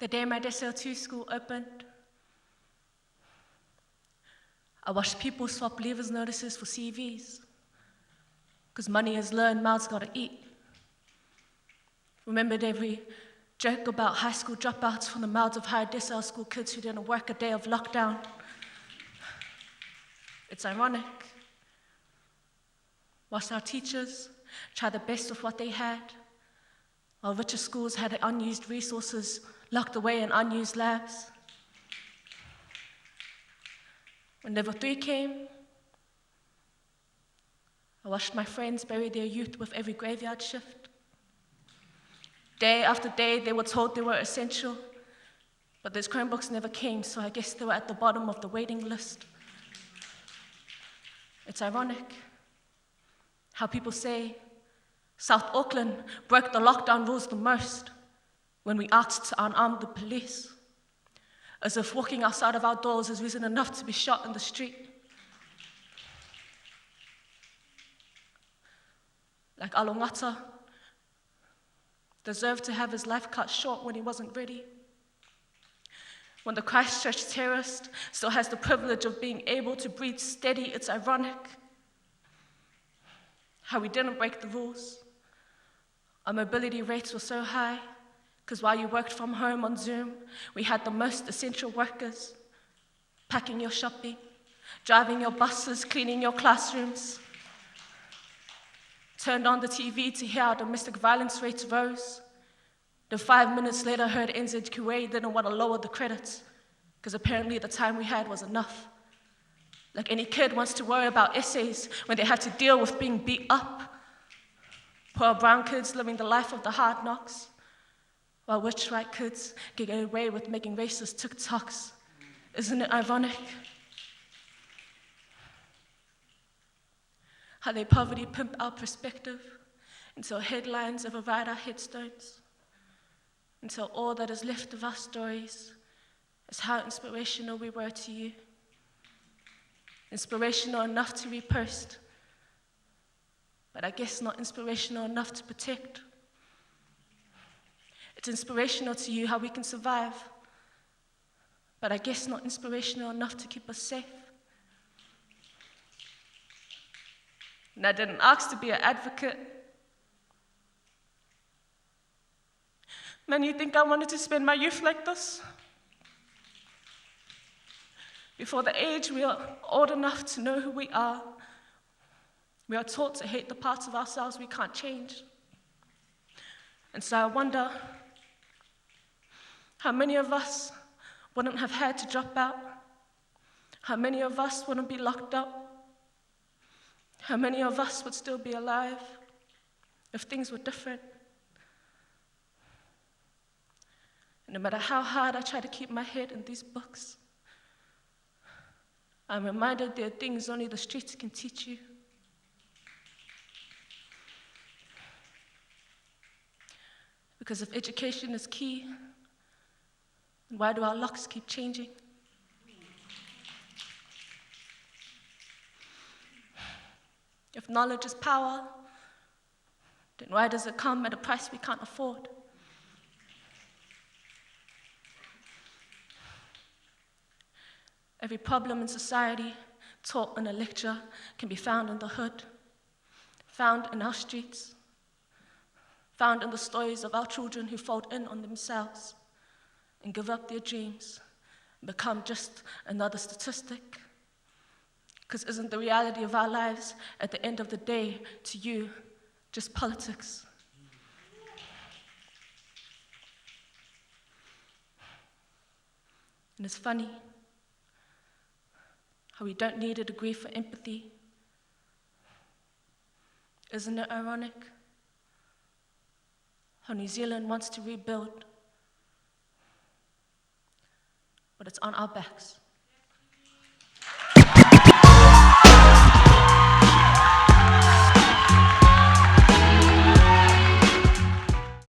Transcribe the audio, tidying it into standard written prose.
The day my SL2 school opened, I watched people swap leavers notices for CVs, because money is low and mouths gotta eat. Remembered every joke about high school dropouts from the mouths of higher decile school kids who didn't work a day of lockdown. It's ironic. Whilst our teachers tried the best with what they had, while richer schools had unused resources locked away in unused labs. When level 3 came, I watched my friends bury their youth with every graveyard shift. Day after day, they were told they were essential, but those Chromebooks never came, so I guess they were at the bottom of the waiting list. It's ironic how people say South Auckland broke the lockdown rules the most when we asked to unarm the police, as if walking outside of our doors is reason enough to be shot in the street. Like Alongata deserved to have his life cut short when he wasn't ready. When the Christchurch terrorist still has the privilege of being able to breathe steady, it's ironic how we didn't break the rules. Our mobility rates were so high, because while you worked from home on Zoom, we had the most essential workers packing your shopping, driving your buses, cleaning your classrooms, turned on the TV to hear how domestic violence rates rose. Then 5 minutes later, heard NZQA didn't want to lower the credits, because apparently the time we had was enough. Like any kid wants to worry about essays when they have to deal with being beat up. Poor brown kids living the life of the hard knocks, while rich white kids get away with making racist TikToks. Isn't it ironic? How they poverty pimp our perspective until headlines override our headstones, until all that is left of our stories is how inspirational we were to you. Inspirational enough to repost, but I guess not inspirational enough to protect. It's inspirational to you how we can survive, but I guess not inspirational enough to keep us safe. And I didn't ask to be an advocate. Man, you think I wanted to spend my youth like this? Before the age we are old enough to know who we are taught to hate the parts of ourselves we can't change. And so I wonder how many of us wouldn't have had to drop out, how many of us wouldn't be locked up, how many of us would still be alive if things were different. And no matter how hard I try to keep my head in these books, I'm reminded there are things only the streets can teach you. Because if education is key, then why do our locks keep changing? If knowledge is power, then why does it come at a price we can't afford? Every problem in society taught in a lecture can be found in the hood, found in our streets, found in the stories of our children who fold in on themselves and give up their dreams and become just another statistic. Because isn't the reality of our lives at the end of the day to you just politics? And it's funny how we don't need a degree for empathy. Isn't it ironic how New Zealand wants to rebuild, but it's on our backs?